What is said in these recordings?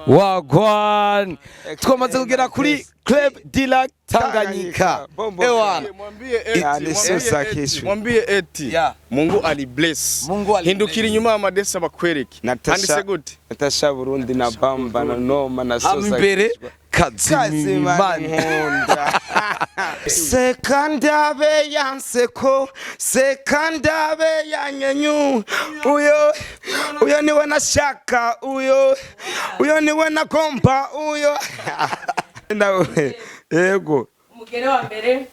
Wagwan twamaze kugera kuri Club Dilac Tanganyika. Ewan mwambie eti Mungu alibless. Hindukira inyuma amadesa bakwereke. Handise gute? Natasha Burundi na bamba na noma na sosa. Ambere Kazimimana. Sekandabe yanseko, sekandabe yanyenyu. Uyo niwe nashaka, uyo niwe nakomba, uyo. Nawe, yego. Umugere wa mbere.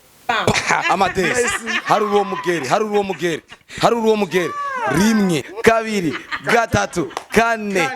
Amadesi. Hari uwo mugere. Rimwe, kabiri, gatatu, kane,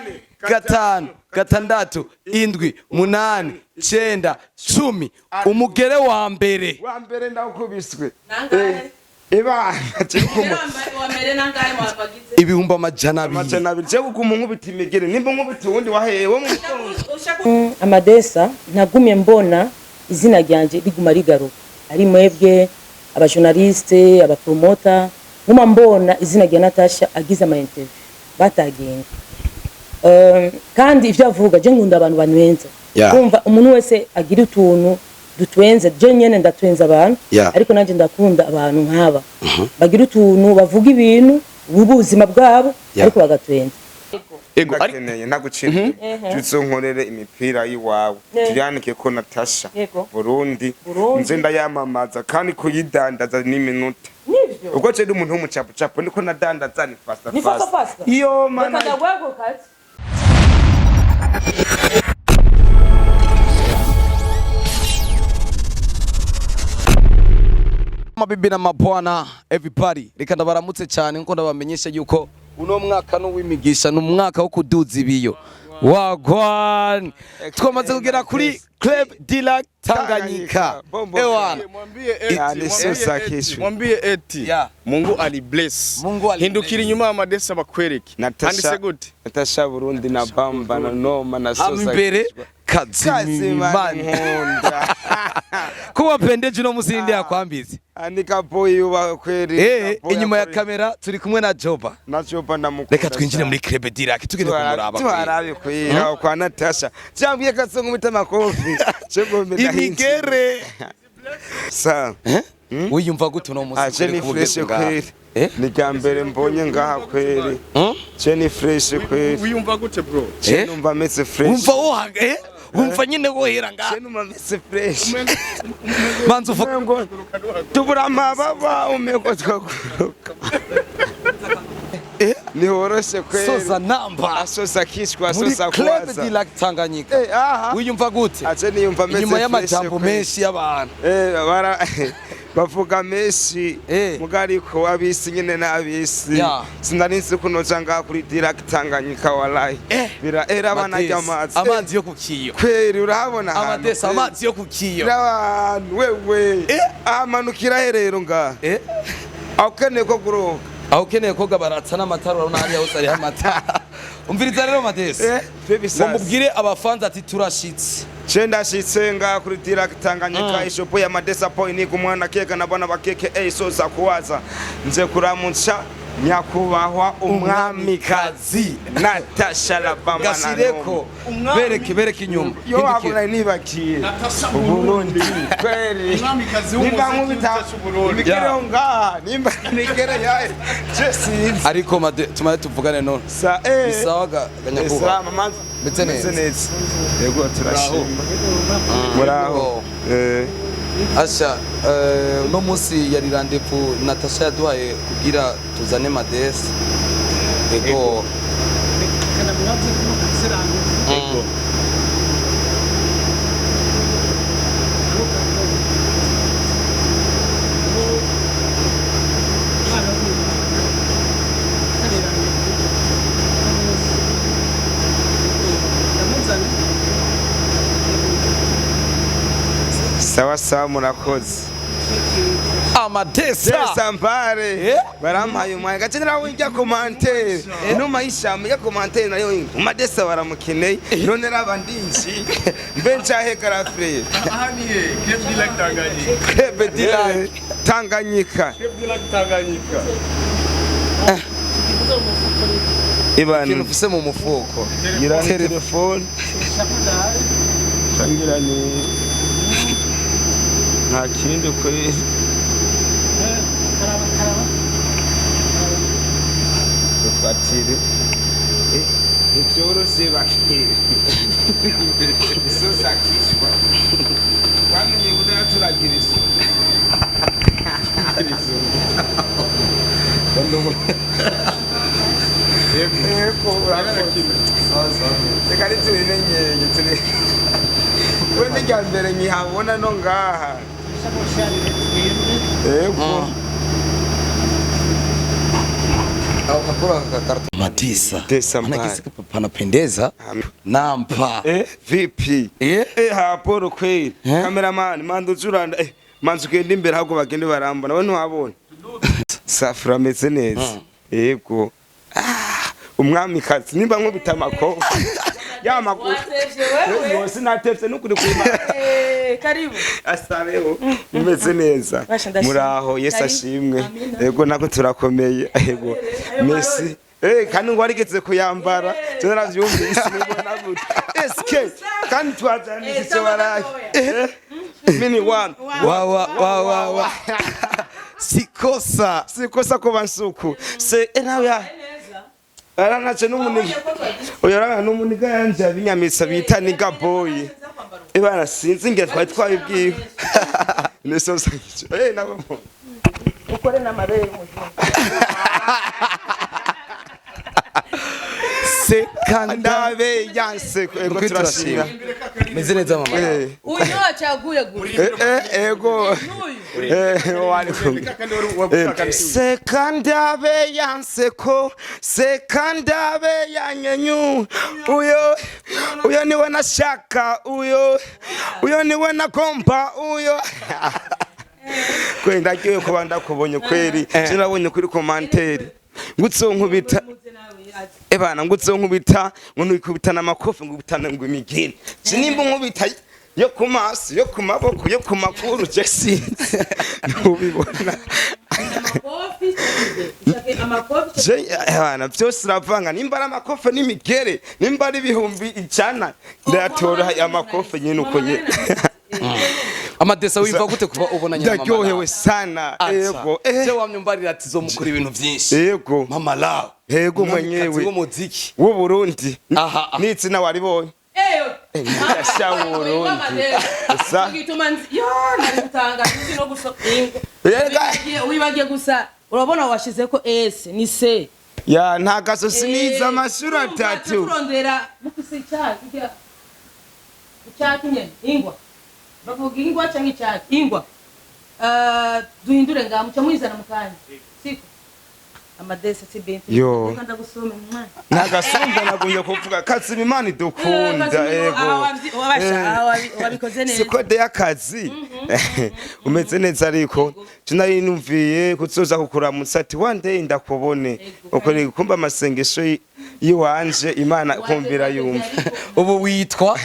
gatanu, gatandatu, indwi, munani, cenda, cumi. Umugere wa mbere. Wa mbere ndakubiswe. Nangahe? Ibana cyekumo. Wa mbere nangahe wabagize? Ibihumbi amajana abiri. Amajana abiri cyekumo nkubita imigere. Nimba nkubita uwundi wahewe mu Amadesa ntagumye mbona izina ryanje riguma rigaruka. Ari mwebwe abajournaliste, abapromota, nguma mbona izina rya Natasha agize ama interview batagenda. Kandi ivyo avuga je ngunda abantu banwenza. Kumva umuntu wese agira utuntu dutwenze je nyene ndatwenza abantu ariko nanje ndakunda abantu nk'aba. Bagira utuntu bavuga ibintu ubuzima bwabo ariko bagatwenza. Ego akeneye nagucira jutso nkorere imipira yiwawe turiyanike ko Natasha Burundi nze ndayamamaza kandi kuyidandaza n'iminota ubwo cyo umuntu w'umucapu capu niko nadandaza ni fast. Iyo mana Mabibi na mabwana everybody reka ndabaramutse cyane nko ndabamenyesha yuko uno mwaka no wimigisha no mwaka wo kuduza ibiyo. Wagwan twamaze kugera kuri Club Dilac Tanganyika. Ewan mwambie eti Mungu alibless. Hindukira inyuma amadesa bakwereke. Handise gute? Natasha Burundi na bamba na noma na sosa. Ambere Kazimimana. Kuwa pendeje no musindi yakwambize. Andika boy uba kweri. Inyuma ya kamera turi kumwe na Joba. Na Joba ndamukunda. Reka twinjire muri Club Dilac tugende kumuraba. Twarabe kwira kwa Natasha. Cyambye kasongo mutama kofi. Imigere. Sa. Wiyumva gute no musi kuri fresh kweri. Ni gambere mbonye ngaha kweri. Jenny fresh kweri. Wiyumva gute bro? Numva metse fresh. Umva wohanga umva nyine wohera ngaha. Numva metse fresh. Manzi uvuga tubura amababa umeko twakuruka. Ni horoshe kweri. Sosa namba. Sosa kishwa sosa kwaza. Club Dilac Tanganyika. Wiyumva gute? Aje niyumva metse fresh. Inyuma y'amajambo menshi y'abantu. Bara bavuga menshi mugariko abisi nyine nabisi sinarinse kunoja ngaha kuri Dilac Tanganyika wallahi bira era bana amazi yo kukiyo kweri urabona amadesa amazi yo kukiyo abantu wewe amanukira herero ngaha akeneye ko guruka ukeneye ko gabaratsa n'amatara urabona hariya hose ari amatara umviriza rero madesa mubwire abafanza ati turashitse Chenda shitsenga kuri Dilac Tanganyika ishopo ya madesa point kumwana keka nabana bakeke soza kuwaza nze kuramutsa nyakubahwa umwamikazi Natasha Labama gasireko bereke inyuma yo abona nibakiye Burundi kweli umwamikazi w'umuziki nikironga nimba nikere yae Jesse ariko tumaye tuvugane none sa bisawaga ganyakuba metse neza yego turashima muraho Asha no musi yari rendezvous Natasha yaduhaye kugira tuzane madesi ego kana mwaze kumukasira ego sawa murakoze amadesa mpare barampaye umwanya gacenera winjya commentaire inuma y'ishamba ya commentaire nayo amadesa baramukeneye none rabandinji mbencha he karafre ahaniye Club Dilac Tanganyika Club Dilac Tanganyika Ibana ufise mu mufuko telefone Shangira ni nta kindi kweli dufatire ivyoroshe bakire isosi akishwa wamenye kudana turagira isu Eko urakoze reka nitubimenyeye turi we nijya mbere nyihabona no ngaha eko au kakura kakarta Matisa mbaya panapendeza nampa vipi hapo kweli cameraman mando zuranda manzu kende imbere ahubwo bagende barambona we ntiwabona safura ameze neza yego umwamikazi nimba nkubita amakofa ya makofa wewe sinatevye nukuri kwima karibu asabeho umeze neza muraho Yesu ashimwe yego nako turakomeye yego Messi kandi ngo warigeze kuyambara turavyumvise nibona gute eske kandi twazanise waraye mini one wa sikosa ko bansuku se nawe ya aranace n'umuniga oyarana n'umuniga yanje abinyamitsa bita niga boy ebana sinzi nge twari twabibwiwe neso sakicho nabo ukore n'amabere muzima se kandabe yanse ego turashira meze neza mama uyu acaguye guri ego se kandabe yanse ko se kandabe yanyenyu uyo niwe nashaka uyo niwe nakomba uyo kwenda kiyo kubanda kubonye kweri sinabonye kuri commentaire ngutsonkubita ebana ngutsonkubita nkubita namakofi ngubitana ngo imigeni sinimba nkubita yo kumasi yo kumaboko yo kumakuru Jesse ubibona ebana byose ravanga nimba ari amakofi n'imigere nimba ari ibihumbi ijana ndatora amakofi nyine uko nyine Amadesa wiva gute kuva ubonanya mama ndaryohewe sana yego je wamyumbarira ati zo mukora ibintu byinshi yego mama lao yego mwenyewe w'umuziki wo Burundi nitsina waribonye ndasha Burundi sa wibagiye gusa urabona washize ko S ni C ya nta gasosi niza amashuri atatu turondera mukisi cyaki nyene ingwa bavuga ingwa cyangwa icyaki ingwa duhindure ngamuca mwizana mukanya siko amadesa sibenti kanda gusoma mwana nagasumba nagunye kuvuga kazi imana idukunda ego wabikoze neza siko de akazi umeze neza ariko tunari numviye kuzoza kukuramutsa ati one day ndakubone ukore kumba amasengesho yiwanje imana kumvira yumva ubu witwa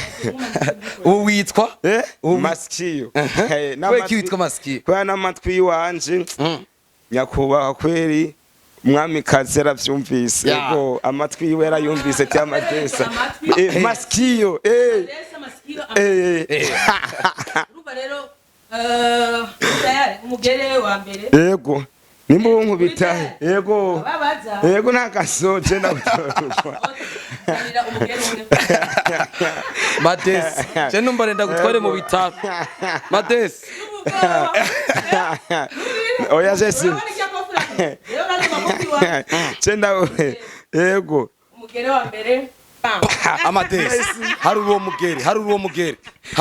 maskiyo weki witwa maskiyo kwa namatwi yiwanje nyakubaha kweri umwamikazi yaravyumvise yego amatwi yiwe yarayumvise ati amadesa maskiyo ruba rero tayari umugere wa mbere yego nimba unkubita yego yego ntagasoje ndagutorwa Madesi je numva renda gutware mu bitaro Madesi oya Jesse Chenda yego umugere wa mbere Amadesi hari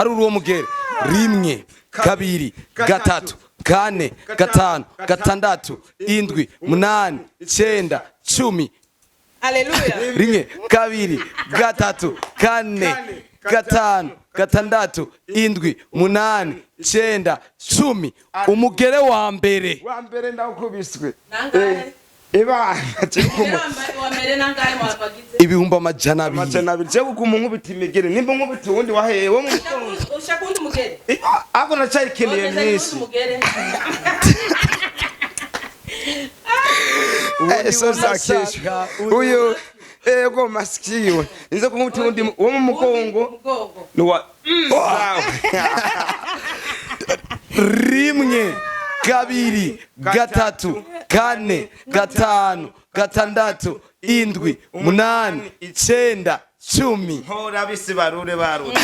uwo mugere rimwe kabiri gatatu kane gatanu gatandatu indwi munani cyenda 10 Haleluya rimwe kabiri gatatu kane gatanu gatandatu indwi munani cyenda 10 umugere wa mbere ndakubiswe ibana wa mbere nangaye mwabagize ibihumbi amajana abiri je kuko nkubita imigere nimba nkubita wundi wahewe mu ushakundi mugere ako nacayikeneye myinshi so zakesha uyu ego masikiwe nize kumuti undi wo mu mugongo nuwa rimwe kabiri gatatu kane gatanu gatandatu indwi munani icenda cumi hora bisi barure barute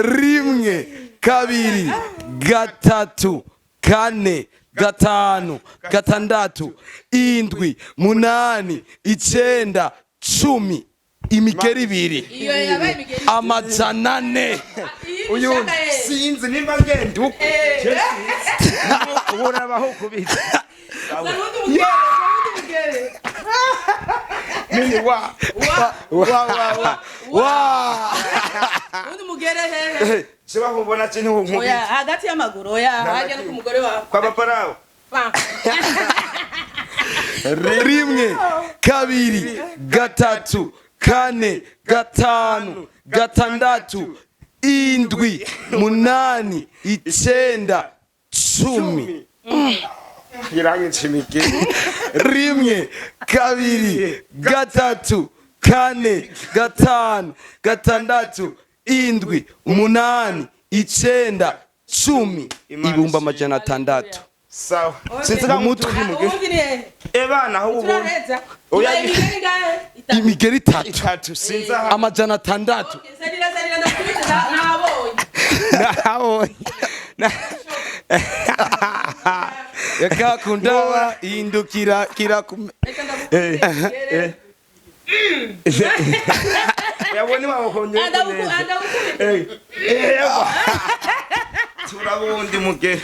rimwe kabiri gatatu kane gatanu gatandatu indwi munani icenda cumi imigeri ibiri amajana ane uyu sinzi nimba ngenda uko urabaho kubita mimi wa undi mugere hehe sheba kubona cyo nkubita oya hagati y'amaguru oya hajya no ku mugore wawe kwa baparao rimwe kabiri gatatu kane gatanu gatandatu indwi munani icenda cumi irangicimike rimwe kabiri gatatu kane gatanu gatandatu indwi umunani icenda cumi ibumba amajana atandatu sawa sinzira mutwe ebana aho ubu oya imigeri itatu sinza amajana atandatu nabonye yakakunda indukira kirakume yabone wakonye turabundi muge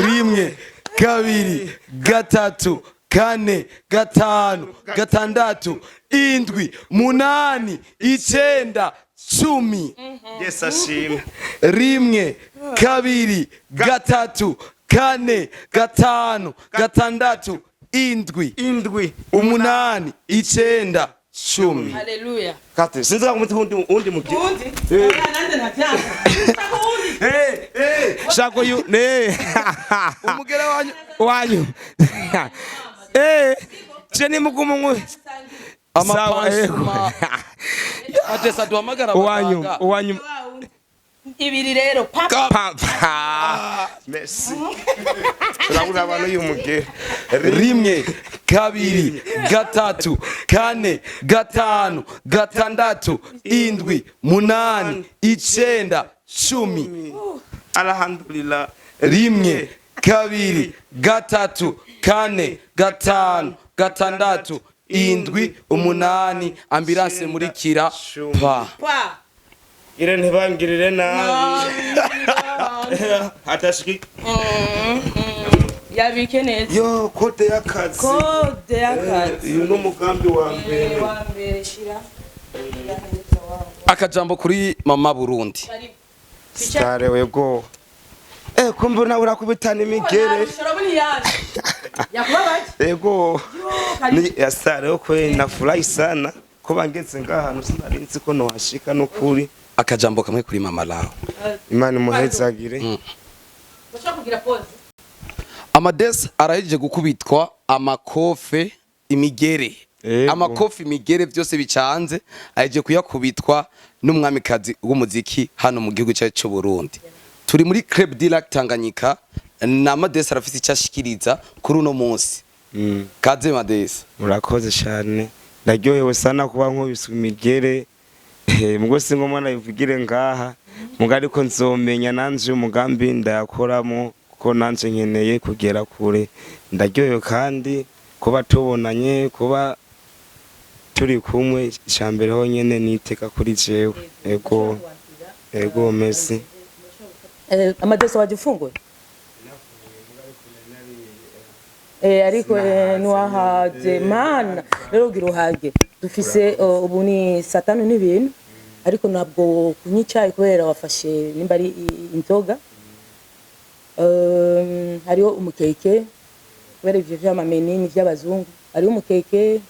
rimwe kabiri gatatu kane gatanu gatandatu indwi munani icenda cumi Yesu ashimwe rimwe kabiri gatatu kane gatanu gatandatu indwi umunani icenda cumi haleluya kate sinza kumuti undi muge nande ntabyanga shako yu ne umugera wanyu cheni mugumu amapansuma atesa duhamagara wanyu ibiri rero papa merci urabura abantu y'umuge rimwe kabiri gatatu kane gatanu gatandatu indwi munani icenda cumi alhamdulillah rimwe kabiri gatatu kane gatanu gatandatu indwi umunani ambulance muri kira pa ire ntibangirire nabi atashiki yabike neza yo kode y'akazi uyu ni umugambi wa mbere shira akajambo kuri mama Burundi stare wego kumbe nawe urakubitana imigere ego ni ya stare okwe nafurahi sana ko bangeze ngahantu sinarinzi ko nohashika nukuri akajambo kamwe kuri mama lawe imana imuhezagire Amades arahejeje gukubitwa amakofe imigere amakofi imigere byose bicanze ahejeje kuyakubitwa n'umwamikazi w'umuziki hano mu gihugu cyacu cy'u Burundi turi muri Club du Lac Tanganyika na Amades arafite icyashikiriza kuri uno munsi kaze Amades murakoze cyane ndaryohewe sana kuba nkubiswe imigere mugo singoma nayivugire ngaha mugari ko nzomenya nanje umugambi ndayakoramo ko nanje nkeneye kugera kure ndaryohewe kandi kuba tubonanye kuba turi kumwe cyambere ho nyene niteka kuri jewe ego merci Amades wajifunguye ariko nwahaje mana rero gira uhage dufise ubu ni satanu n'ibintu ariko ntabwo kunyicaye kubera wafashe nimba ari inzoga hariho umukeke kubera ivyo vy'amameni ni vy'abazungu hariho umukeke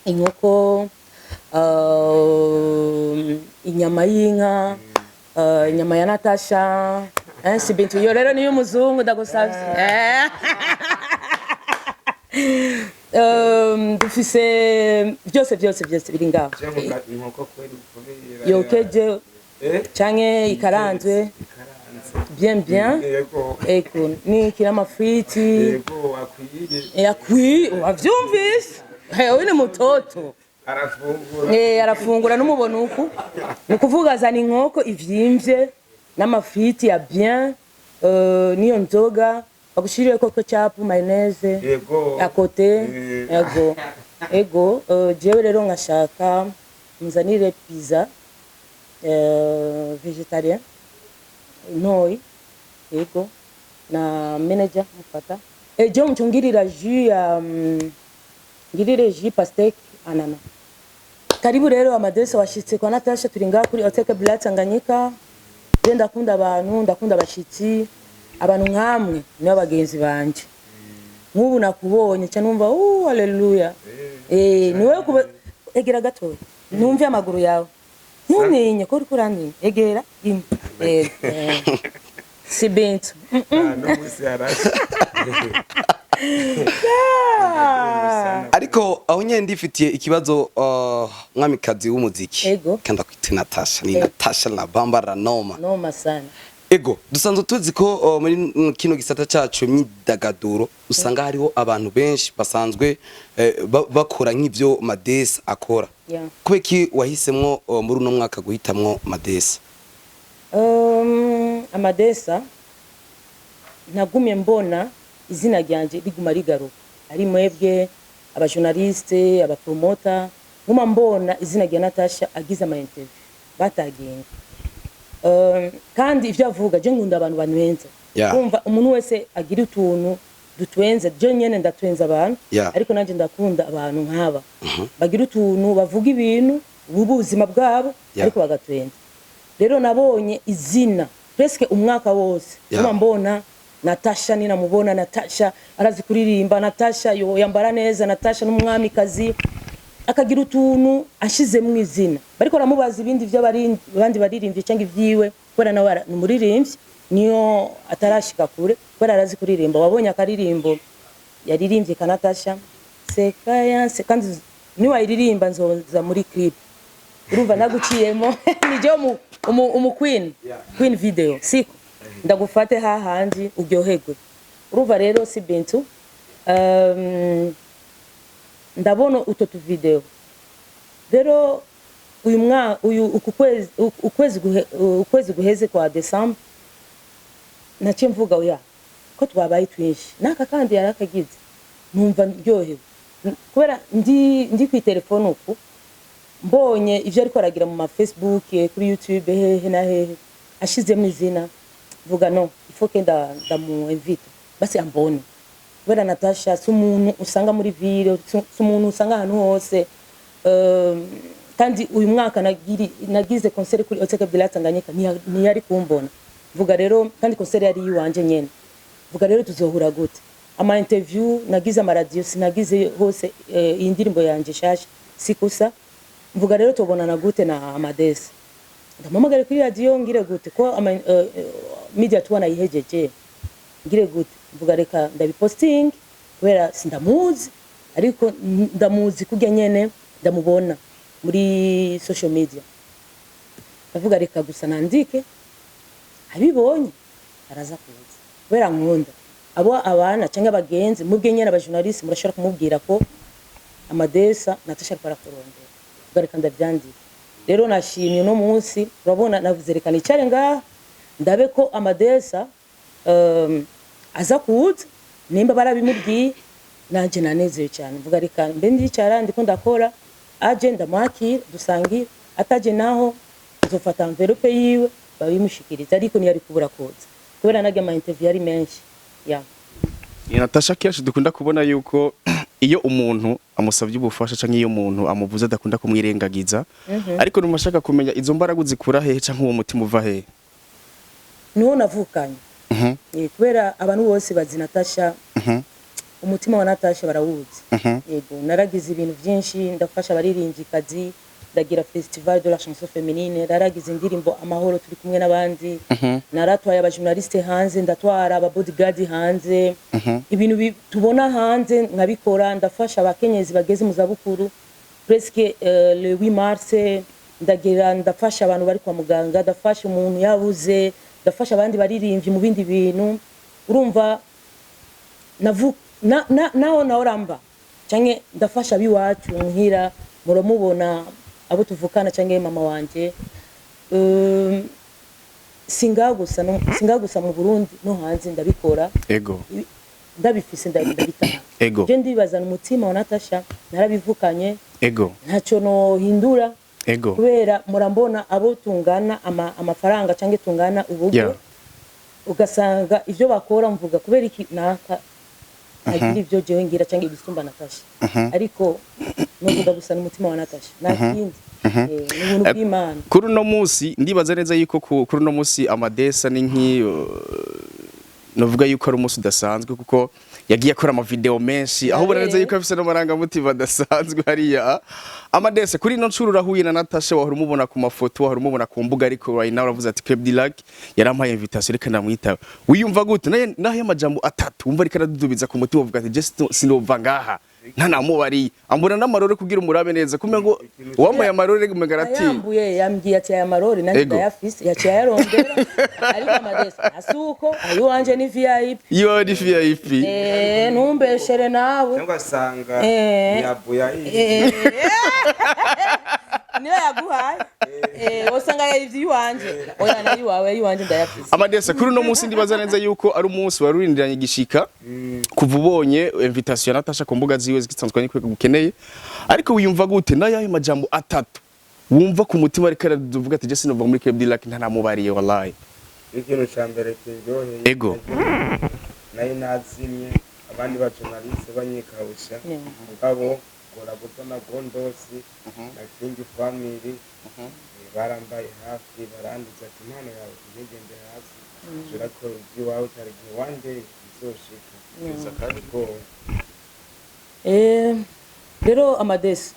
inkoko inyama y'inka inyama ya Natasha si bintu yo rero niyo muzungu ndagusavye dufise byose biri ngaho yokeje canke ikaranzwe bien eko ni kila mafriti akwiye wavyumvise wewe ni mutoto arafungura n'umubona uku ni kuvuga azana inkoko ivyimvye n'amafriti ya bien niyo nzoga bagushiriye koko chapu mayonnaise à côté ego jewe rero ngashaka muzanire pizza végétarien noi ego na manager mufata je mchungirira jus ya ngirire jus pastèque anana. Karibu rero Amadesa washitse kwa Natasha turinga kuri Hoteli Black Tanganyika. Ndakunda abantu, ndakunda abashitsi, abantu nkamwe niyo bagenzi banje. Nk'ubu nakubonye cyane numva haleluya. Niwe kuba egera gatoya. Numve amaguru yawe. Ntunenye ko uri kuranini. Egera imwe. Si bintu. No musi yarashe. Ariko aho nyene ndifitiye ikibazo mwamikazi w'umuziki kandi akwite Natasha ni Natasha la Bamba la Noma sana. Ego dusanzwe tuzi ko muri kino gisata cyacu myidagaduro usanga hariho abantu benshi basanzwe bakora nk'ivyo Madesa akora. Kubeki wahisemwo muri uno mwaka guhitamwo Madesa? Amadesa nagumye mbona izina ryanje riguma rigaruka ari mwebwe abajournaliste abapromota nguma mbona izina rya Natasha agize ama interview batagenga kandi ivyo avuga je ngunda abantu banwenza kumva umuntu wese agira utuntu dutwenze je nyene ndatwenza abantu ariko nanje ndakunda abantu nk'aba bagira utuntu bavuga ibintu ubuzima bwabo ariko bagatwenza rero nabonye izina presque umwaka wose nguma mbona Natasha ninamubona Natasha arazi kuririmba Natasha yo yambara neza Natasha n'umwami kazi akagira utuntu ashize mu izina bariko ramubaza ibindi byo abandi baririmbye cyangwa ivyiwe kwera nawe n'umuririmbyi niyo atarashika kure kwera arazi kuririmba wabonye akaririmbo yaririmbye ka Natasha sekayanse kandi niwe ayiririmba nzoza muri clip urumva naguciyemo nije umu queen video siko ndagufate hahandi uryoherwe uruva rero si bintu ndabona utoto video rero uyu ukwezi guheze kwa December nace mvuga oya ko twabaye twinshi naka kandi yarakagize numva ndyohewe kubera ndi ku telefone uko mbonye ivyo ariko aragira mu Facebook kuri YouTube hehe na hehe ashizemo izina vuga no il faut que ndamu invite basi ambone kubera Natasha sumuntu usanga muri video sumuntu usanga ahantu hose kandi uyu mwaka nagize concert kuri Hoteli Black Tanganyika ni yari kumbona vuga rero kandi concert yari yiwanje nyene vuga rero tuzohura gute ama interview nagize ama radio sinagize hose indirimbo yanje shasha sikusa vuga rero tubonana gute na Amadesa ndamamagara kuri radio ngire gute ko media tubona yihejeje ngire gute mvuga reka ndabiposting kubera sindamuzi ariko ndamuzi kujya nyene ndamubona muri social media ndavuga reka gusa nandike abibonye araza kuza kubera nkunda abo abana cyangwa abagenzi mubwe nyene abajournaliste murashaka kumubwira ko Amadesa Natasha parakorondera ugareka ndavyandika rero nashimye no munsi urabona navuzerekana icare ngaha ndabe ko Amadesa aza kuza nimba barabimubwiye nanje nanezeye cyane mvuga reka mbe ndicara ndiko ndakora agenda mwakira dusangira ataje naho uzofata envelope yiwe babimushikiriza ariko ntiyari kubura koza kubera nage ama interview yari menshi Natasha kenshi dukunda kubona yuko iyo umuntu amusavye ubufasha canke iyo umuntu amuvuze adakunda kumwirengagiza ariko numashaka kumenya izo mbaraga zikura hehe canke uwo mutima uva hehe niho navukanye kubera abantu bose bazi Natasha umutima wa Natasha barawuzi yego naragize ibintu byinshi ndafasha abaririmbyi kazi ndagira festival de la chanson féminine naragize indirimbo amahoro turi kumwe n'abandi naratwaye abajournaliste hanze ndatwara aba bodyguard hanze ibintu tubona hanze nkabikora ndafasha abakenyezi bageze mu zabukuru presque le 8 mars ndafasha abantu bari kwa muganga ndafasha umuntu yabuze ndafasha abandi baririmbyi mu bindi bintu urumva naho oramba canke ndafasha biwacu muhira muramubona abo tuvukana canke mama wanje singagusa mu Burundi no hanze ndabikora ego ndabifise ndabitaha ego je ndibazana umutima wa Natasha narabivukanye ego ntacyo no hindura ego kubera murambona abo tungana amafaranga canke tungana uburyo ugasanga ivyo bakora mvuga kubera iki naka agira ivyo jewe ngira canke ibisumba Natasha ariko novuga gusa n'umutima wa Natasha nakindi n'ubuntu bw'Imana kuri uno munsi ndibaza neza yuko kuri uno munsi Amadesa ni nki novuga yuko ari umunsi udasanzwe kuko yagiye akora ama video menshi aho ubona neza yuko afise n'amaranga mutima adasanzwe hariya Amadesa kuri ino ncuru urahuye na Natasha wahora umubona ku mafoto wahora umubona ku mbuga ariko right now uravuze ati Club Dilac yarampaye invitation reka ndamwitaba wiyumva gute naho amajambo atatu wumva ariko aradudubiza ku mutima uvuga ati just sinova ngaha ntanamubari ambona n'amarore kugira umurabe neza kumengo wambaye amarore gumegarati yambuye yambwiye ati aya marore nanjye ndayafise yaciye yarondera ariko Amadesa asuko ayo wanje ni VIP yo ni VIP ntumbeshere nawe cyangwa sanga yabuya niyo yaguhaye usanga yivyi wanje oya nayo wawe yiwanje ndayafise Amadesa kuri no munsi ndibaza neza yuko ari umunsi warurindiranye gishika kuva ubonye invitation ya Natasha ku mbuga ziwe zitandukanye kwe gukeneye ariko wiyumva gute nayo ayo majambo atatu wumva ku mutima ariko aravuga ati je sinova muri Club Dilac ntanamubariye wallahi ikintu cyambere kiryoheye ego nayo nazimye abandi ba journaliste banyikawusha mugabo gora gutona gondosi na kindi family barambaye hafi baranduza ati impano yawe igende hasi turakora iwawe tariki one day izoshika kandi ko rero Amadesa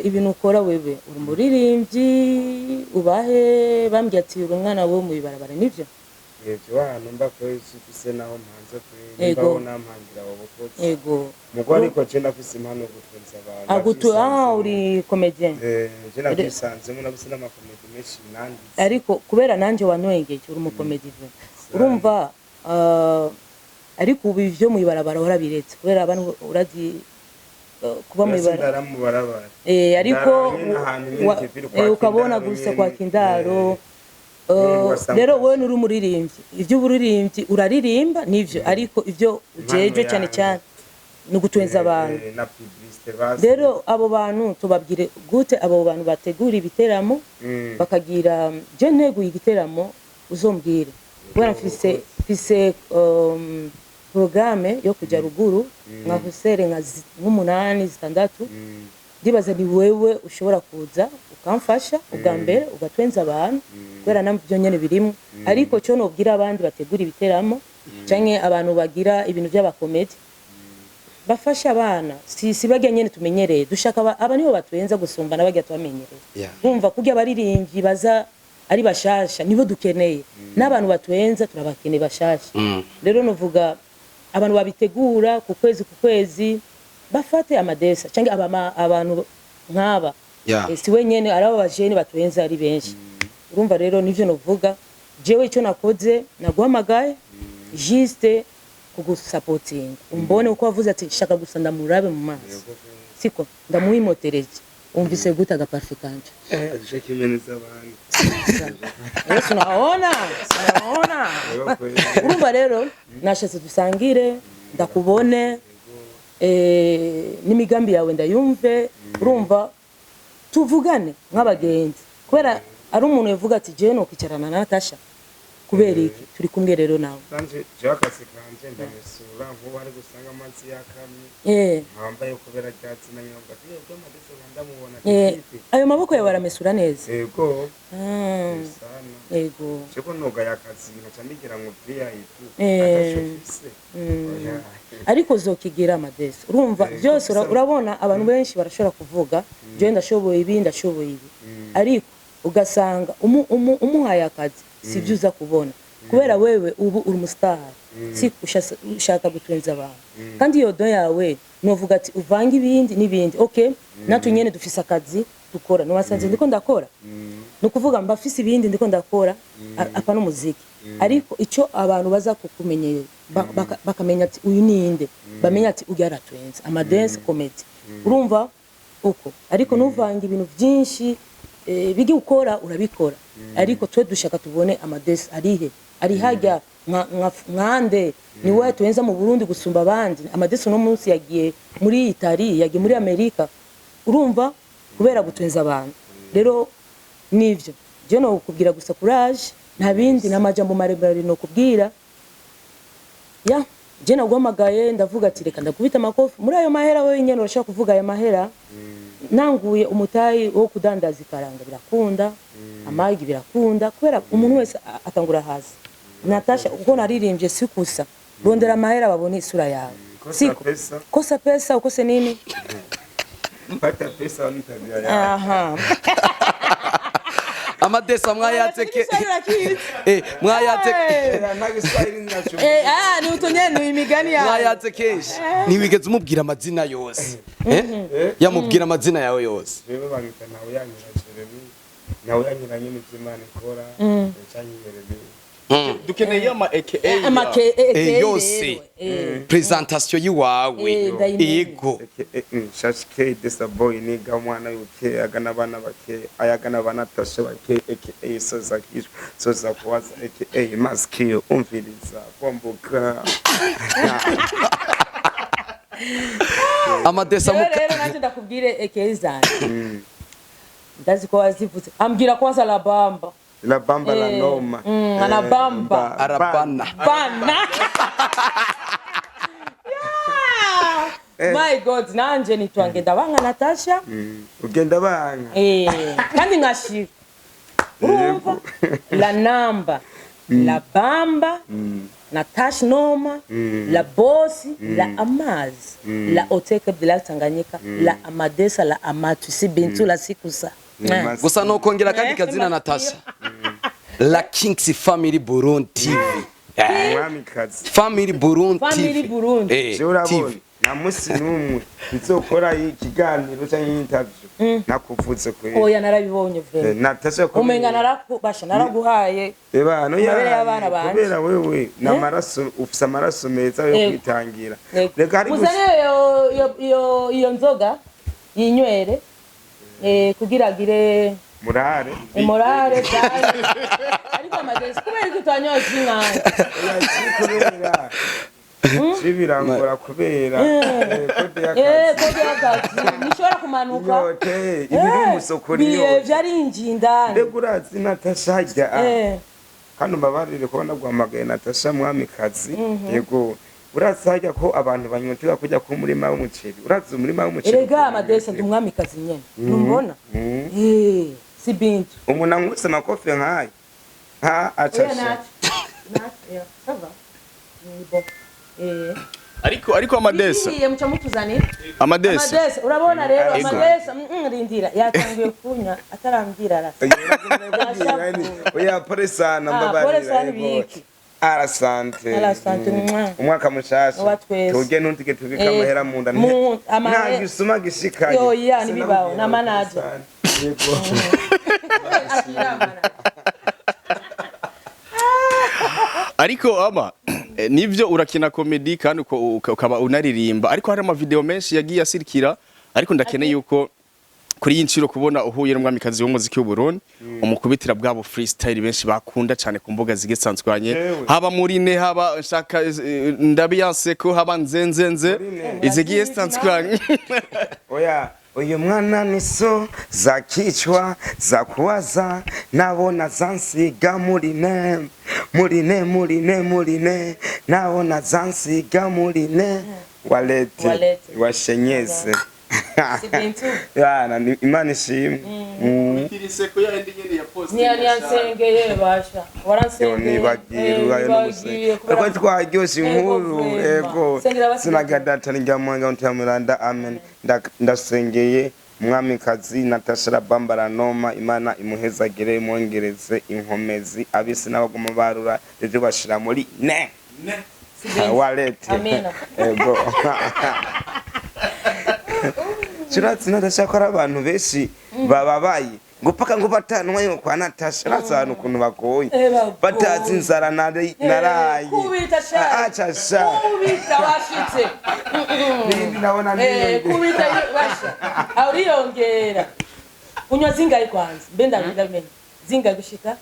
ibintu ukora wewe uri muririmbyi ubahe bambye ati uri umwana wo mu ibarabara nivyo yevyo hano mba ko isifise naho mpanze kuri mbaho nampangira wabokotse ego mugore ko je nafise impano yo gutwenza abantu agutu uri comedian je nabisanze mu nabise n'amakomedi menshi nandi ariko kubera nanje wanwengeje uri mu comedy urumva ariko ubu ivyo mu ibarabara warabiretse kubera abantu urazi kuba mu ibarabara ariko ukabona gusa kwa kindaro rero wowe nuri umuririmbyi ivyo uririmbyi uraririmba nivyo ariko ivyo ujeje cyane cyane no gutwenza abantu rero abo bantu tubabwire gute abo bantu bategura ibiteramo bakagira je nteguye igiteramo uzombwire bwana fise programme yo kujya ruguru nka husere nka 8 6 ndibaza ni wewe ushobora kuza ukamfasha ubwa mbere ugatwenza abantu kubera nabyo nyene birimo ariko cyo nobwira abandi bategura ibiteramo canke abantu bagira ibintu by'abakomedi bafasha abana si bage nyene tumenyereye dushaka aba nibo batwenza gusumba nabage tubamenyereye bumva kurya baririmbyi baza ari bashasha nibo dukeneye n'abantu batwenza turabakeneye bashasha rero novuga abantu babitegura ku kwezi bafate Amadesa canke abantu nk'aba si wenyene arabo bajene batwenza ari benshi urumva rero nivyo novuga jewe icyo nakoze naguhamagaye juste kugusapotinga umbone uko wavuze ati shaka gusa ndamurabe mu maso siko ndamuhimotereje umvise gutaga parfait kanje aje kimeneza abantu Yesu naona urumva rero nashatse dusangire ndakubone n'imigambi yawe ndayumve urumva tuvugane nk'abagenzi kubera ari umuntu yavuga ati je no kwicarana na Natasha kubera iki turi kumwe rero nawe kanje jakase kanje ndamesura nkuba ari gusanga amazi yakamye nkambaye kubera cyatsi na nyobwa byo Amadesa ndamubona ayo maboko yawe aramesura neza yego sana yego cyo noga yakazi nkaca ndigira ngo VIP atashofise ariko zokigira amadesi urumva byose urabona abantu benshi barashobora kuvuga je ndashoboye ibi ndashoboye ibi ariko ugasanga umuhaye akazi si byo uza kubona kubera wewe ubu uri umustar si ushaka gutwenza abantu kandi iyo do yawe novuga ati uvanga ibindi n'ibindi okay natwe nyene dufise akazi dukora no wasanze ndiko ndakora no kuvuga mbafise ibindi ndiko ndakora apa no muziki ariko ico abantu baza kukumenyera bakamenya ati uyu ninde bamenya ati ugara twenza ama dance comedy urumva uko ariko nuvanga ibintu byinshi bigi ukora urabikora ariko twe dushaka tubone ama dance arihe ari hajya nkande ni wewe twenza mu Burundi gusumba abandi ama dance no munsi yagiye muri Italy yagiye muri Amerika urumva kubera gutwenza abantu rero nivyo je no kubwira gusa courage nta bindi n'amajambo marebare no kubwira ya je nagwamagaye ndavuga ati reka ndakubita amakofi muri ayo mahera wewe nyene urashaka kuvuga ayo mahera nanguye umutayi wo kudandaza ikaranga birakunda amagi birakunda kubera umuntu wese atangura hasi Natasha uko naririmbye sikusa rondera amahera babone isura yawe siko kosa pesa ukose nini mpata pesa nitabia ya aha amadesa mwayateke mwayateke nagiswahili ninacho ni utonyene imigani yawe mwayatekesha niwigeze umubwira amazina yose yamubwira amazina yawe yose rero bangita nawe yanyira Jeremy nawe yanyira nyine by'Imana ikora cyanyirebe dukeneye ama aka yose presentation yiwawe ego shashike desa boy niga mwana yuke agana bana bake ayagana bana tashe bake aka soza kisho soza kwaza aka maskio umviriza bomboka amadesa rero naje ndakubwire aka zanje ndazi ko wazivutse ambwira kwanza la bamba la noma ana bamba arabana bana my god nanje nitwange ndabanga Natasha ugenda banga kandi ngashika urumva la namba la bamba Natasha Noma la bosi la amazi la oteke de la Tanganyika la amadesa la amatu si bintu la sikusa gusa no kongera kandi kazina Natasha la Kings Family Burundi TV mwamikazi Family Burundi TV na musi numwe nzokora ikiganiro cyangwa interview nakuvuze ko oya narabibonye vre Natasha ko umenga narakubasha naraguhaye no ya kubera wewe na maraso ufisa amaraso meza yo kwitangira reka ari iyo nzoga yinywere kugira gire morale cyane ariko amadesi kubera ko utanyoje inkanga Sibirangora kubera kode y'akazi nishobora kumanuka ibiri umusokori yo byari injindana ndegurazi Natasha hajya hano mbabarire ko nagwamagaye Natasha mwamikazi yego urazi hajya ko abantu banyotera kujya ku murima w'umuceri urazi umurima w'umuceri erega amadesi ndumwamikazi nyene numbona si bintu umuntu anguse amakofe nkaye acasha sava nibo ariko amadesa muca mutuzane amadesa urabona rero amadesa rindira yatangiye kunya atarambira arasa oya pole sana mbabarira arasante umwaka mushasha tuge ntutike tubika amahera mu nda nta gisuma gishikaye yo ya nibibaho na manager ariko ama nivyo urakina comedy kandi ukaba unaririmba ariko hari ama video menshi yagiye asirikira ariko ndakeneye yuko kuri yinciro kubona uhuye n'umwamikazi w'umuziki w'u Burundi umukubitira bwabo freestyle benshi bakunda cyane ku mbuga zigesanzwanye haba muri ne haba nshaka ndabiyanse ko haba nzenzenze izigiye stanzwanye oya uyu mwana niso za kichwa za kuwaza nabona zansiga murine nabona zansiga murine walete washenyeze yana imana ishimwe inseko ya ndi nyene ya post ni yansengeye basha waransengeye nibagiye ariko twaryose inkuru ego sinagadata njyamwanga ntamuranda amen ndasengeye Mwamikazi Natasha Bambara Noma Imana imuhezagire imwongereze inkomezi abisi n'abagoma barura ryo bashira muri ne wallet amena ego Chiratsi Natasha ko abantu benshi bababaye ngo paka ngo batanwaye kwa Natasha rasana ukuntu bagoye batazi inzara naraye kubita sha acha sha kubita washitse nindi naona nini kubita basha auriyongera unywa zingayi kwanza mbenda ndamenya zingayi gushika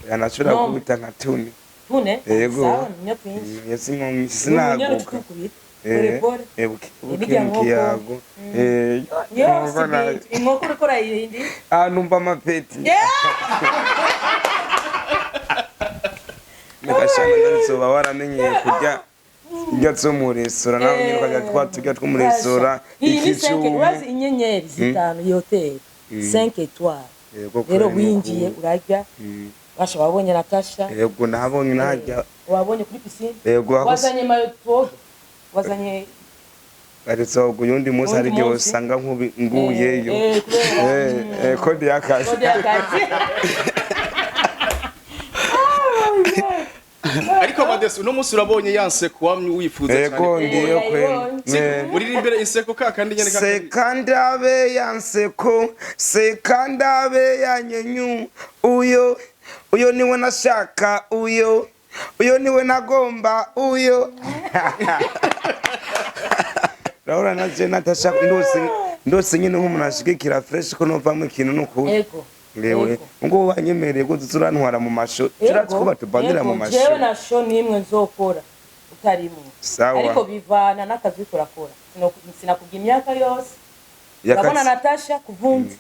yanashura kubita nka tune yego sawa nyapinshi yasingo sinaguka Kiago inkoko urikora yindi numva amapeti Nikashana ndarisoba waramenyeye kurya irya zo mu restaurant nawe nyine ukajya twatujya two mu restaurant ikicu wazi inyenyeri zitanu y'hotel 5 étoiles rero winjiye urajya basha wabonye Natasha yego nabonye najya wabonye kuri piscine yego wazanye mayo wazanye arizo guyundi munsi hari gihe usanga nguyeyo kode y'akazi ariko Modeste uno munsi urabonye yanseko wamye wifuza cyane yego ndiyo kwe muri imbere inseko kakandi nyene kakandi sekandabe yanseko sekandabe yanyenyu uyo niwe nashaka uyo niwe nagomba uyo Laura naje Natasha ndose nyine nk'umuntu ashigikira fresh ko novamo ikintu nuko Lewe ngo wanyemereye ko tuzurantwara mu masho kiratse ko batubandira mu masho jewe na show nimwe nzokora utarimo ariko bivana n'akazi ukorakora sinakubwiye imyaka yose urabona Natasha kuvunza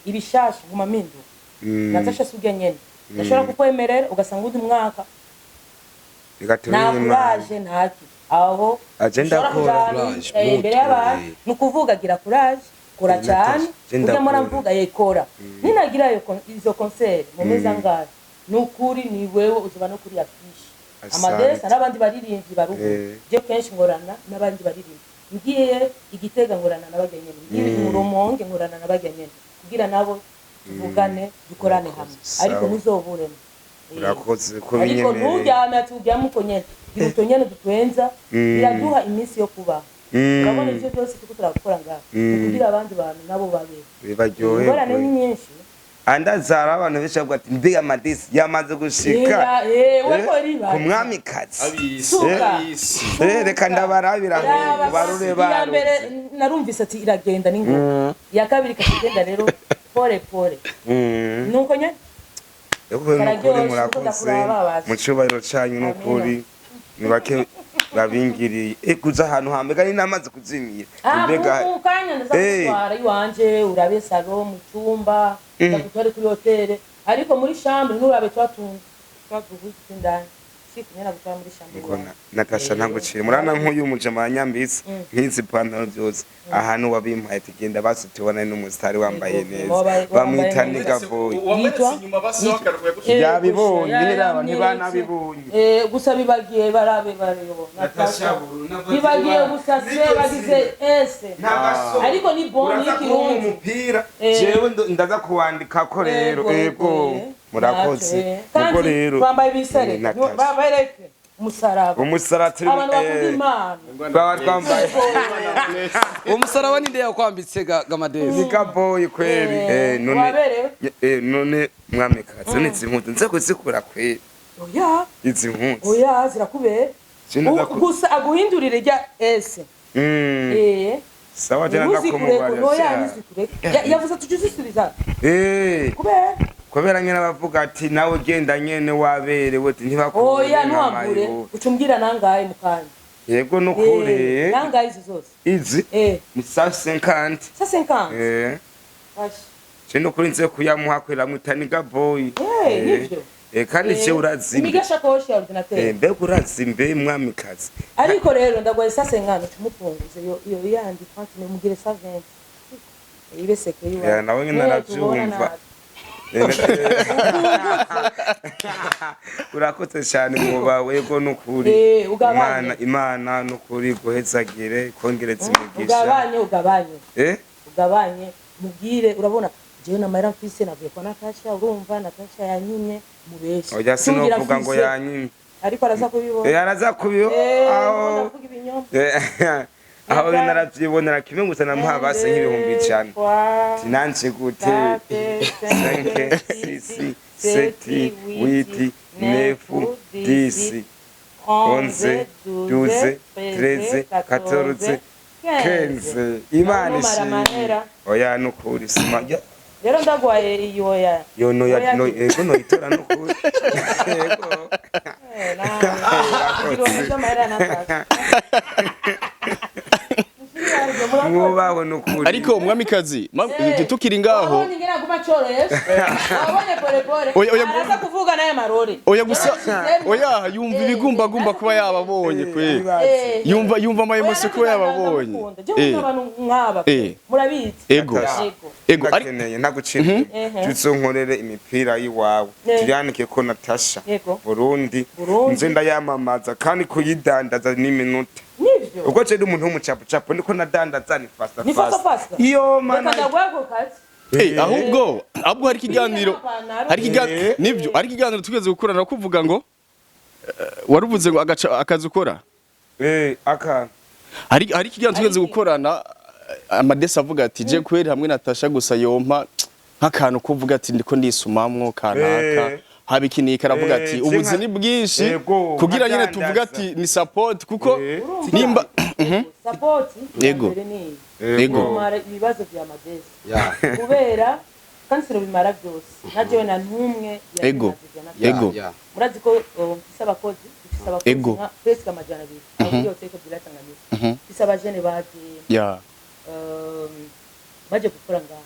ibishasha nguma mindu Natasha sujya nyene ndashobora kukwemerera ugasanga undi mwaka courage ntaki aho agenda kora imbere y'abantu nukuvuga gira courage kora cyane ujya mora mvuga yekora ninagira izo concert mu meza ngaye nukuri ni wewe uzuba no kuri afishi Amadesa n'abandi baririmvyi barugo je kenshi ngorana n'abandi baririmvyi ngiye Igitega ngorana n'abagenyene ngiye mu Rumonge ngorana n'abagenyene kugira nabo tuvugane dukorane hamwe ariko muzoburemo urakoze ko ariko ntujyame tujya mukonyene irutonyene dutwenza biraduha iminsi yo kuba urabona ivyo byose tuko turakora ngaho kugira abandi bantu nabo babe bibaryohe ngorane ni nyinshi andazara abantu benshi bavuga ati mbiga Amadisi yamaze gushika ku Mwamikazi reka ndabarabira ngo barure baro narumvise ati iragenda n'ingo ya kabiri kagenda rero pole nuko nyene murakoze mu cyubahiro cyanyu n'ukuri nibake babingiriye kuza ahantu hambega ni namaze kuzimira mbega kanya ndazatwara iwanje urabe salo mu cyumba ndakutware kuri hotel ariko muri chambre nurabe twavuze ndani sikumena gutwara muri chambre Natasha ntaguciye murana nk'uyu mujama nyambitse nk'izi pantalo byose ahantu wabimpaye tugenda basutubona n'umustari wambaye neza bamwita ni Gavoyi yabibonye niraba ntibanabibonye gusa bibagiye barabe barebo Natasha bibagiye gusa se bagize ese ariko ni bon y'ikirundi umupira jewe ndaza kuwandika ko rero ego murakoze ubwo rero twambaye bisare babereke umusaraba turi abantu bakunda Imana baba twambaye umusaraba ninde yakwambitse Gamadesi ni Gavoyi kweri none Mwamikazi nitse impundu nze kuzikura kweri oya izi impundu oya zirakubera gusa aguhindurire rya ese sawa jana ndakumubara yavuze tujuzisubiza kubera nyene bavuga ati nawe genda nyene waberewe ntibakubona oya ntwambure ucumbwira nangaye mukanya yego nukure nangaye izi zose izi musa 50 Chino kuri nze kuyamuha kwera mwitani Gavoyi nivyo kandi cyo urazimbe imigasha koshi ya ordinateur mbe urazimbe Mwamikazi ariko rero ndagoye sase ngano tumupunguze iyo yandi 30 mugire 70 ibe sekeri wa nawe nyine narabyumva urakoze cyane muba wego nukuri imana nukuri guhezagire kongereza imigisha ugabanye mubwire urabona jewe na Mayra mfise navuye kwa Natasha urumva Natasha yanyimye mubeshe oya sinovuga ngo yanyimye ariko araza kubibona araza kubibona aho naravyibonera kimwe gusa namuha base nk'ibihumbi 5 sinanje gute 5 6 7 8 9 10 11 12 13 14 15 imana ishimwe oya nukuri simajya rero ndagwaye iyo ya yo no ya no ego no itora nukuri ego mubaho nukuri ariko mwamikazi tukiri ngaho araza kuvuga naye marore oya gusa oya yumva ibigumbagumba kuba yababonye kwe yumva amayemosi kuba yababonye murabizi ego akeneye ntagucine tuzonkorere imipira yiwawe tuyanike ko Natasha Burundi nze ndayamamaza kandi kuyidandaza n'iminota ubwo cyo umuntu w'umucapucapu niko nadandaza ni fasta iyo mana ahubwo hari ikiganiro nibyo ari ikiganiro tugeze gukorana kuvuga ngo waruvuze ngo akazi ukora aka hari ikiganiro tugeze gukorana Amadesi avuga ati je kweri hamwe Natasha gusa yompa nk'akantu kuvuga ati ndiko ndisumamwo kanaka habikinika aravuga ati ubuzi ni bwinshi kugira nyine tuvuga ati ni support kuko nimba support yego mara ibibazo bya Amadesi kubera kansiro bimara byose naje na ntumwe yego murazi ko abakozi nka presque amajana 2 iyo teko biratanganyika bisaba jene baje gukora ngaho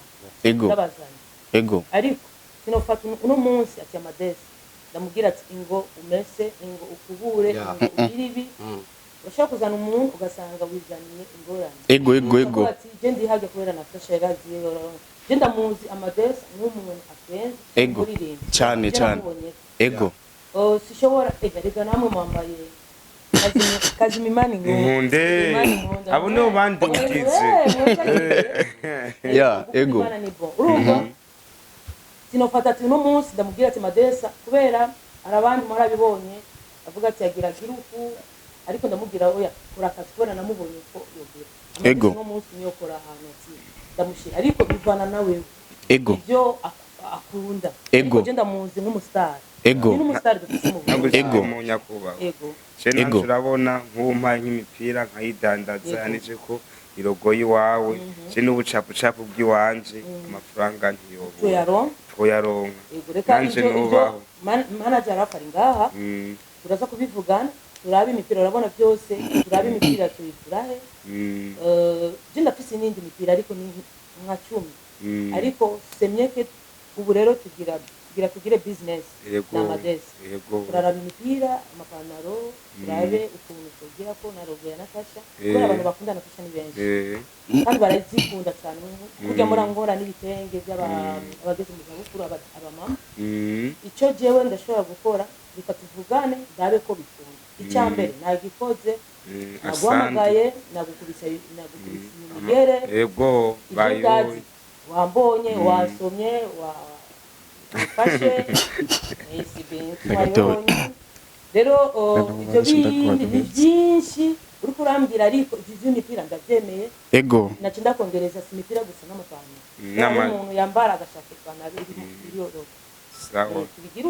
ego ariko sinofata uno munsi ati Amadesi ndamubwira ati ingo umese ingo ukubure ingo ubiribi urashaka kuzana umuntu ugasanga wizaniye ingorane ego ati je ndihage kubera Natasha yaragiye je ndamuzi Amadesi nk'umuntu akenze kuririmba cyane ego sishobora rega namwe mwambaye kazi mimani nkunde abo nibo bandi utize ego urumva sinofata ati uno munsi ndamubwira ati Amadesi kubera arabandi mwarabibonye avuga ati yagira girufu ariko ndamubwira oya kora akazi kubera namubonye ko yogira uno munsi niyo kora ahantu ati ndamushira ariko bivana nawe ibyo akunda ariko je ndamuzi nk'umustar n'umustar dufite mu munyakuba cena turabona nk'umpa nk'imipira nkayidandaza nije ko irogoyi wawe je n'ubucapucapu bw'iwanje amafaranga twoyaronka nanje nubaho manager afari ngaha turaza kubivugana turabe imipira urabona byose turabe imipira tuyigurahe je ndafise n'indi mipira ariko ni nka 10 ariko semyeke ubu rero tugire business na Amadesi turaraba imipira amapantaro turabe ukuntu tugira ko narogera Natasha kubera abantu bakunda Natasha ni benshi kandi barazikunda cyane kujya murangora n'ibitenge by'abageze mu zabukuru abamama icyo jewe ndashobora gukora bikatuvugane ndabe ko bikunda icyambere nagikoze nagwamagaye nagukubisa imigere bayoye wambonye wasomye ufashe rero ibyo bindi ni byinshi uri kurambwira ariko ibyo mipira ndabyemeye naci ndakongereza si imipira gusa n'amapantaro umuntu yambara agashaka ipantaro iriho tubigira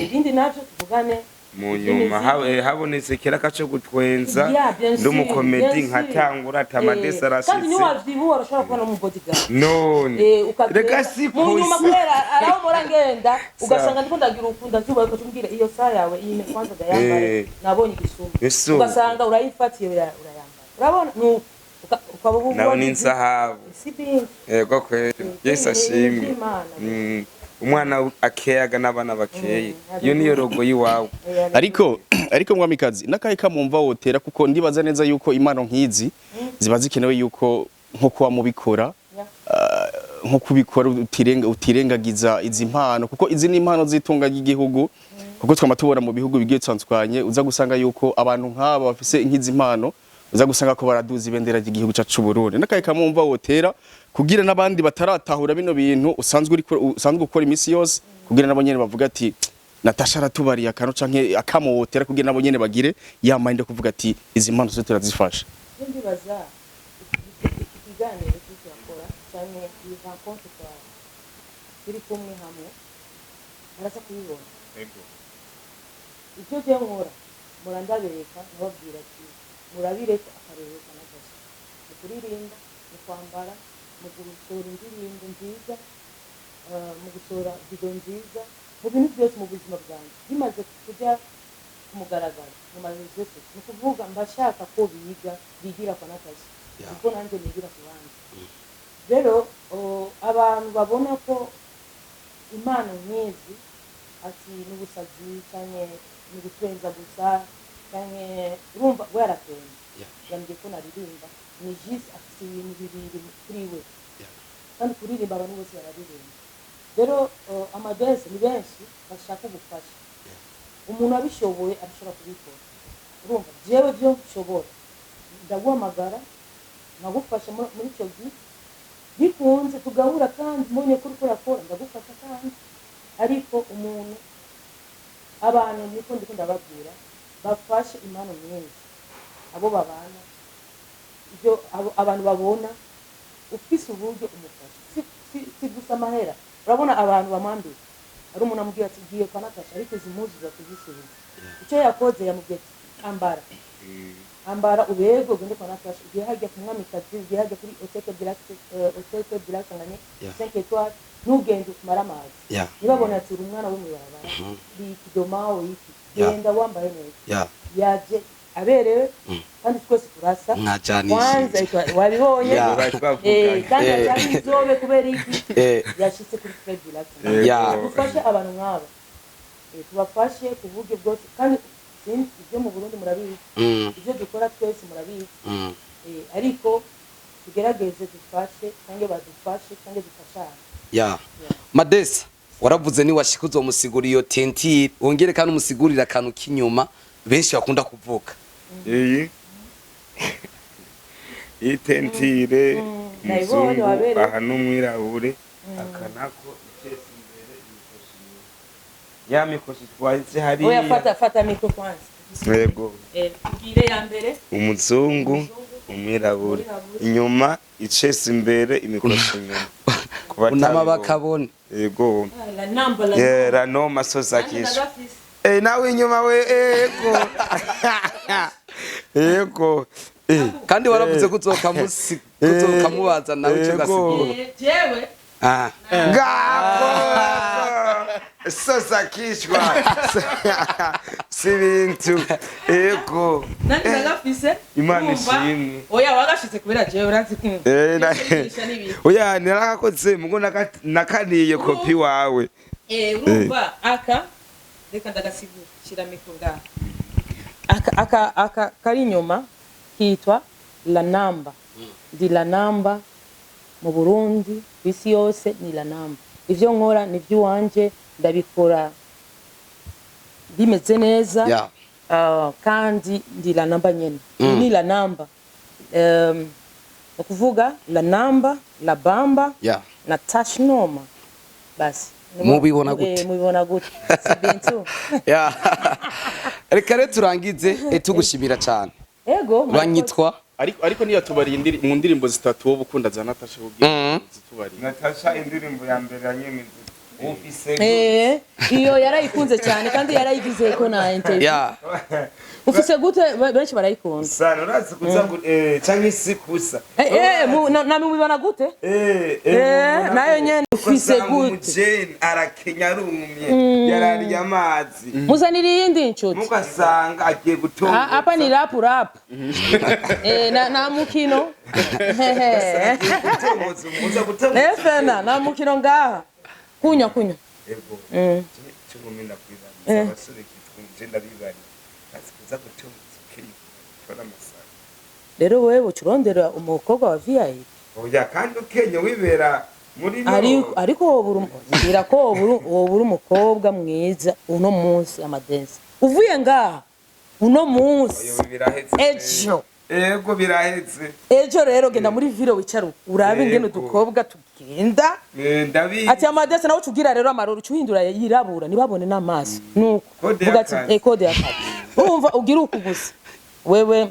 ibindi nabyo tuvugane mu nyuma habonetse kiraka cyo gutwenza ndumukomedi nkatangura Amadesi arashitse kandi niwavyibuha urashobora kubona mu bodyguard none reka mu nyuma kubera araho mora ngenda ugasanga ndiko ndagira ukunda nzuba ko tumbwira iyo saa yawe iyi kwanza dayambare nabonye igisumbu ugasanga urayifatiye urayambara urabona ukaba uvuga nawe n'inzahabu yego kweli Yesu ashimwe umwana akeyaga n'abana bakeye iyo niyo rogo yiwawe ariko mwamikazi nakaye kamumva wotera kuko ndibaza neza yuko imano nkizi ziba zikenewe yuko nko kwa mubikora nko kubikora utirengagiza izi mpano kuko izi ni impano zitunga ry'igihugu kuko twama tubona mu bihugu bigiye tsanzwanye uza gusanga yuko abantu nk'aba bafise nk'izi mpano uza gusanga ko baraduza ibendera ry'igihugu cyacu Burundi nakaye kamumva wotera kugira n'abandi bataratahura bino bintu usanzwe ukora imisi yose kugira nabo nyene bavuga ati Natasha aratubariye akantu canke akamotera kugira nabo nyene bagire yamande kuvuga ati izi mpano zo turazifasha ndibaza ikiganiro cy'akora cyane iyi rencontre kwa turi kumwe hamwe baraza kubibona ibyo byo nkora murandabereka nababwira ati murabireka akarereka Natasha mu kuririmba mu kwambara mu gusohora indirimbo nziza mu gusohora video nziza mu bintu byose mu buzima bwanjye bimaze kujya kumugaragara mu marezo yose ni kuvuga mbashaka ko bigira kwa Natasha kuko nanjye nigira ku bandi rero abantu babona ko impano nk'izi ati n'ubusazi cyane ni gutwenza gusa cyane urumva waratenze yambye ko naririmba ni juste afite ibintu bibiri kuri we kandi kuririmba abantu bose bararirimba rero amadresse ni benshi bashaka gufasha umuntu abishoboye arashobora kubikora urumva jewe byo nshobora ndaguhamagara nagufasha muri icyo gihe bikunze tugahura kandi mbonye ko uriko urakora ndagufasha kandi ariko umuntu abantu niko ndababwira bafashe impano nyinshi abo babana ibyo abantu babona ufise uburyo umufasha si gusa amahera urabona abantu bamwambira ari umuntu amubwira ati giye kwa Natasha ariko zimuzi za kuzisubiza icyo yakoze yamubwiye ambara ubego ugende kwa Natasha ugiye hajya ku mwamikazi ugiye hajya kuri hoteli direct nganye 5 étoiles n'ugende kumara amazi nibabona ati uri umwana wo mu barabara bikidoma iki genda wambaye neza yaje aberewe kandi twese turasa kwanza wabibonye kandi cyane zobe kubera iki yashitse kuri Fred Relax ufashe abantu nk'aba tubafashe kuvuge bwose kandi ibyo mu Burundi murabizi ibyo dukora twese murabizi ariko tugerageze dufashe kandi badufashe kandi dufashane Madesa waravuze ni washikuzo musiguri iyo tentire wongere kandi umusigurira akantu kinyuma benshi bakunda kuvuga iyi tentire muzungu aha n'umwirabure akanako itese imbere imikoshi ya mikoshi twahize hari oya fata mikro kwanza yego igire ya mbere umuzungu umwirabure inyuma itese imbere imikoshi inyuma unama bakabone yego la namba la noma sosakisha nawe inyuma we yego kandi waravuze kuzoka mubaza nawe cyo gasigura jewe ngako sosakishwa sibintu yego nandi nagafise imana ishimwe oya wagashitse kubera jewe uranzi oya narakoze mugo nakaniye kopi wawe urumva aka reka ndagasigura shira mikro ngaha aka kari nyuma kitwa la namba ndi la namba mu Burundi bisi yose ni la namba ivyo nkora ni vyuwanje ndabikora bimeze neza kandi ndi la namba nyene ni la namba ukuvuga la namba la bamba na touch noma basi mubibona gute mubibona gute sibintu reka rero turangize tugushimira cyane ego banyitwa ariko niyo tubari mu ndirimbo zitatu wo bukunda za Natasha ubwiye zitubari Natasha indirimbo ya mbere yanyemeze ufise iyo yarayikunze cyane kandi yarayigize ko na interview ufise gute benshi barayikunda sana urazi kuza canke sikusa na mubibona gute nayo nyene ufise gute Jane arakenya rumye yarari amazi muzanira yindi nshuti mukasanga agiye gutonga hapa ni rap na mukino efena na mukino ngaha kunya ego cyumumina kwiza abasore kitwumje bibari za gutunza kiri tora masaka rero wewe ucurondera umukobwa wa VIP oya kandi ukenye wibera ariko wobura ko wobura umukobwa mwiza uno munsi amadense uvuye ngaha uno munsi ejo ego biraheze ejo rero genda muri vilo wicaru urabe ingene udukobwa tugenda ati amadese nawe tugira rero amaroro ucuhindura yirabura nibabone n'amaso nuko vuga ati code ya kati urumva ugira uku gusa wewe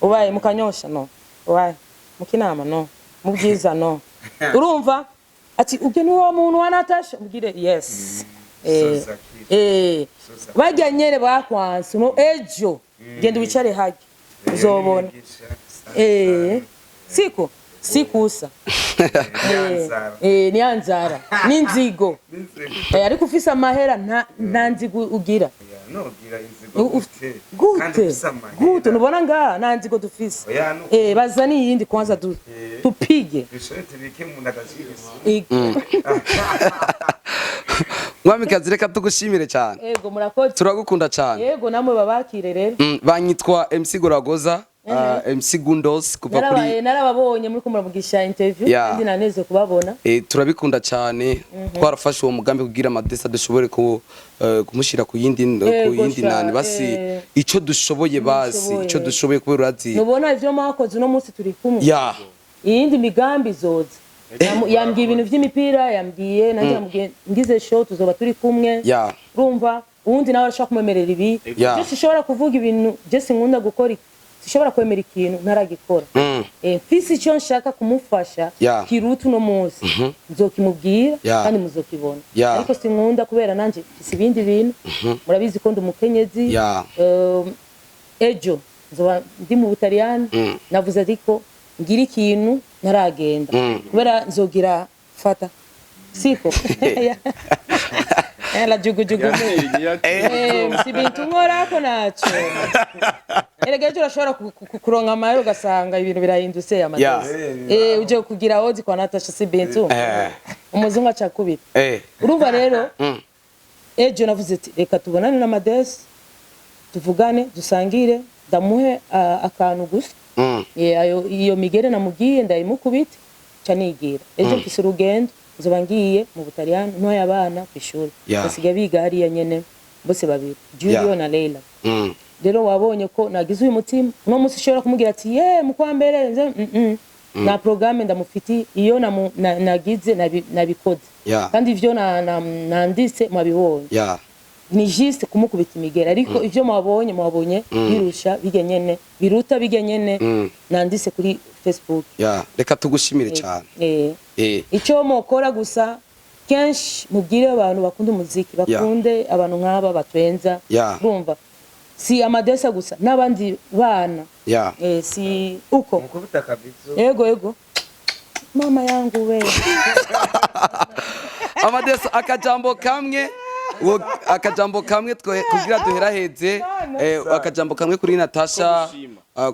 ubaye mukanyosha no ubaye mukinama no mubyiza no urumva ati ubyo ni wa muntu wa Natasha ubwire yes bajya nyere bakwanse no ejo genda wicare hagi uzobona sikusa niyanzara n'inzigo ariko ufise amahera nta nzigo ugira gute nubona ngaha nta nzigo dufise bazani iyindi kwanza tupige Mwamikazi reka tugushimire cyane. Yego murakoze. Turagukunda cyane. Yego namwe babakire rero. Banyitwa MC Goragoza, MC Gundos kuva kuri narababonye muri kumuravugisha interview kandi naneze kubabona. Turabikunda cyane. Twarafashe uwo mugambi kugira amadesa dushobore kumushira ku yindi nani basi ico dushoboye basi ico dushoboye kubera urazi. Nubona ivyo mwakoze no munsi turi kumwe. Iyindi migambi zoza. Yambwiye ibintu vy'imipira yambwiye nanjye yambwiye ngize show tuzoba turi kumwe urumva uwundi nawe arashaka kumemerera ibi je sishobora kuvuga ibintu je sinkunda gukora sishobora kwemera ikintu ntaragikora mfise icyo nshaka kumufasha kirutu no munsi nzokimubwira kandi muzokibona ariko sinkunda kubera nanje mfise ibindi bintu murabizi ko ndumukenyezi ejo nzoba ndi mu Butaliyani navuze ariko ngira ikintu naragenda kubera nzogira fata siko la jugujugu sibintu nkora ko naco erega cyo urashobora kuronka amahero ugasanga ibintu birahindutse amadesi uje kugira ozi kwa Natasha sibintu umuzungu acakubita urumva rero ejo navuze ati reka tubonane n'amadesi tuvugane dusangire ndamuhe akantu gusa iyo migere namugiye ndayimukubita canigira ejo mfise urugendo nzoba ngiye mu Butaliyani ntoya abana kwishuri basigaye biga hariya nyene bose babiri Julio na Leila rero wabonye ko nagize uyu mutima no musi shobora kumugira ati mukwa mbere na programme ndamufiti iyo nagize nabikoze kandi ivyo nanditse mwabibonye ni juste kumukubita imigera ariko ivyo mwabonye birusha bigenyene biruta bigenyene nandise kuri Facebook reka tugushimire cyane icyo mukora gusa kenshi mubwire abantu bakunda umuziki bakunde abantu nk'aba batwenza urumva si amadesa gusa n'abandi bana si uko mukubita kabisa yego mama yangu we amadesa akajambo kamwe kugira duheraheze akajambo kamwe kuri Natasha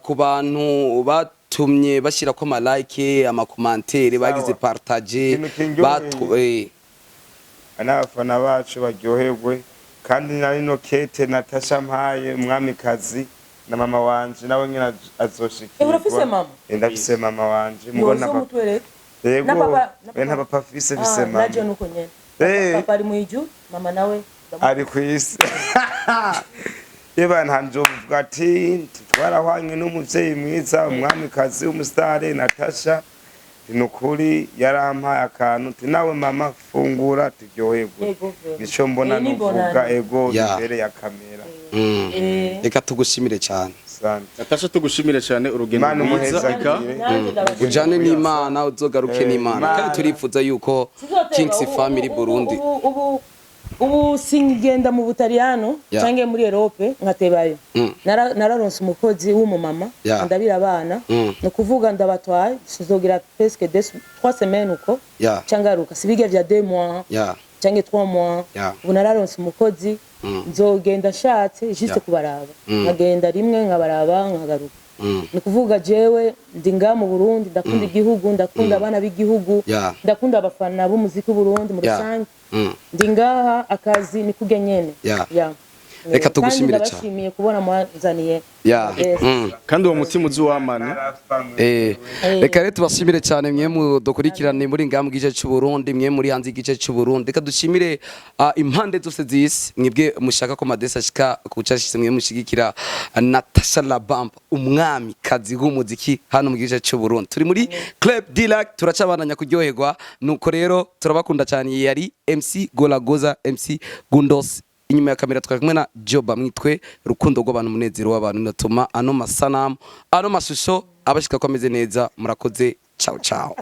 ku bantu batumye bashira ko like amakomantere bagize partage anafana bacu baryoherwe kandi nari no kete Natasha mpaye mwamikazi na mama wanje nawe nyina azoshikirwa urafise mama ndafise mama wanje mubona na papa fise fise mama naje nuko nyene papa ari muiju mama nawe ari kwisi yeba ntanjo vuga ati twarahwanye n'umuvyeyi mwiza umwamikazi umusitare Natasha nukuri yarampaye akantu nawe mama fungura turyoherwe nico mbona nuvuga ego imbere ya kamera reka tugushimire cyane Natasha tugushimire cyane urugendo rwiza ujane n'Imana uzogaruke n'Imana kandi turifuza yuko Kings Family Burundi ubu singenda mu Butaliyano cange muri Europe nkatebayo nararonse umukozi w'umumama ndabira abana no kuvuga ndabatwaye sizogira presque 3 semaines uko cangaruka sibige vya 2 mois cange 3 mois ubu nararonse umukozi nzogenda nshatse juste kubaraba nkagenda rimwe nkabaraba nkagaruka ni kuvuga jewe ndi nga mu Burundi ndakunda igihugu ndakunda abana b'igihugu ndakunda abafana b'umuziki w'u Burundi mu rusange ndi ngaha akazi ni kuge nyene reka tugushimire cyane ndabashimiye kubona mwanzaniye kandi uwo mutima uzi wamana reka rero tubashimire cyane mwe mudukurikirane muri ngambwe igice cy'u Burundi mwe muri hanze igice cy'u Burundi reka dushimire impande zose z'isi mwebwe mushaka ko Madesa ashika kucashise mwe mushigikira Natasha Labamba umwami kazi w'umuziki hano mu gice cy'u Burundi turi muri Club Dilac turacabananya kuryoherwa nuko rero turabakunda cyane yari MC Golagoza MC Gundos inyuma ya kamera twakumwe na Joba mwitwe rukundo rw'abantu munezero w'abantu natuma ano masanamu ano mashusho abashika ko ameze neza murakoze ciao ciao